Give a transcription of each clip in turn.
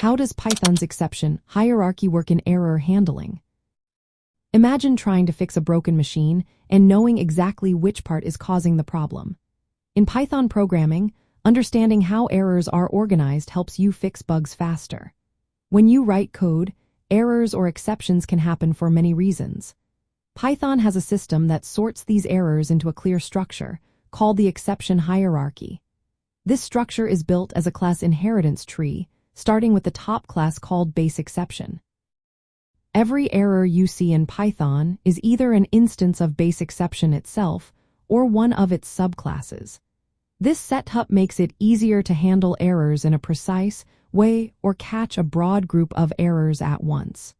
How does Python's exception hierarchy work in error handling? Imagine trying to fix a broken machine and knowing exactly which part is causing the problem. In Python programming, understanding how errors are organized helps you fix bugs faster. When you write code, errors or exceptions can happen for many reasons. Python has a system that sorts these errors into a clear structure, called the exception hierarchy. This structure is built as a class inheritance tree, starting with the top class called base exception. Every error you see in Python is either an instance of base exception itself or one of its subclasses. This setup makes it easier to handle errors in a precise way or catch a broad group of errors at once.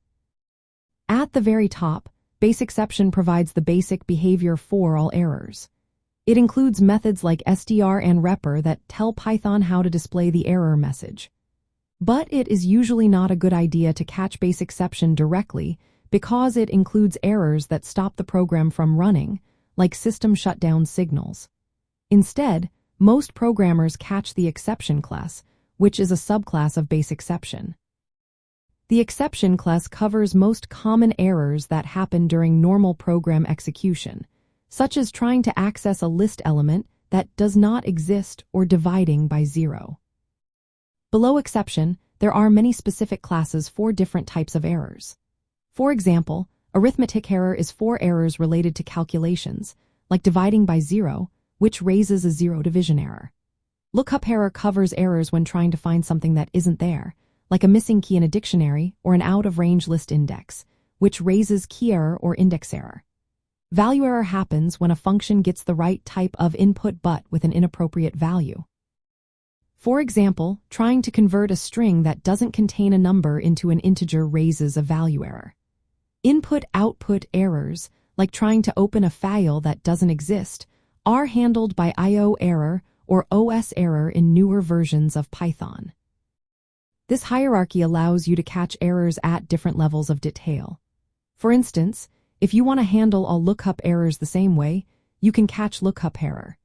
At the very top, base exception provides the basic behavior for all errors. It includes methods like str and repr that tell Python how to display the error message. But it is usually not a good idea to catch base exception directly because it includes errors that stop the program from running, like system shutdown signals. Instead, most programmers catch the exception class, which is a subclass of base exception. The exception class covers most common errors that happen during normal program execution, such as trying to access a list element that does not exist or dividing by 0. Below exception, there are many specific classes for different types of errors. For example, arithmetic error is for errors related to calculations, like dividing by 0, which raises a 0 division error. Lookup error covers errors when trying to find something that isn't there, like a missing key in a dictionary or an out-of-range list index, which raises key error or index error. Value error happens when a function gets the right type of input but with an inappropriate value. For example, trying to convert a string that doesn't contain a number into an integer raises a value error. Input-output errors, like trying to open a file that doesn't exist, are handled by IO error or OS error in newer versions of Python. This hierarchy allows you to catch errors at different levels of detail. For instance, if you want to handle all lookup errors the same way, you can catch lookup error.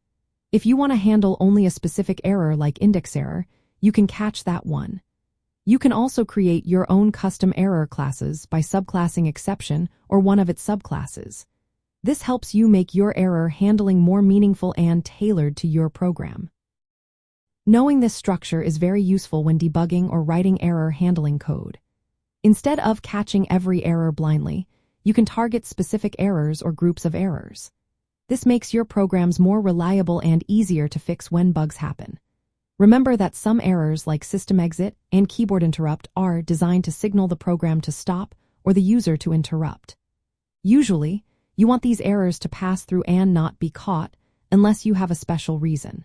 If you want to handle only a specific error like index error, you can catch that one. You can also create your own custom error classes by subclassing exception or one of its subclasses. This helps you make your error handling more meaningful and tailored to your program. Knowing this structure is very useful when debugging or writing error handling code. Instead of catching every error blindly, you can target specific errors or groups of errors. This makes your programs more reliable and easier to fix when bugs happen. Remember that some errors like system exit and keyboard interrupt are designed to signal the program to stop or the user to interrupt. Usually, you want these errors to pass through and not be caught unless you have a special reason.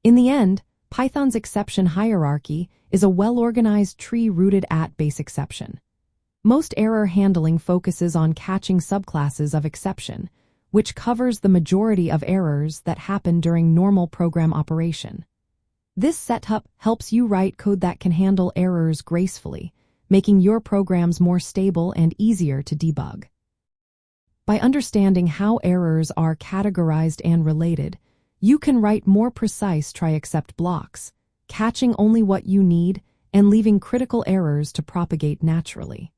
In the end, Python's exception hierarchy is a well-organized tree rooted at base exception. Most error handling focuses on catching subclasses of exception, which covers the majority of errors that happen during normal program operation. This setup helps you write code that can handle errors gracefully, making your programs more stable and easier to debug. By understanding how errors are categorized and related, you can write more precise try-except blocks, catching only what you need and leaving critical errors to propagate naturally.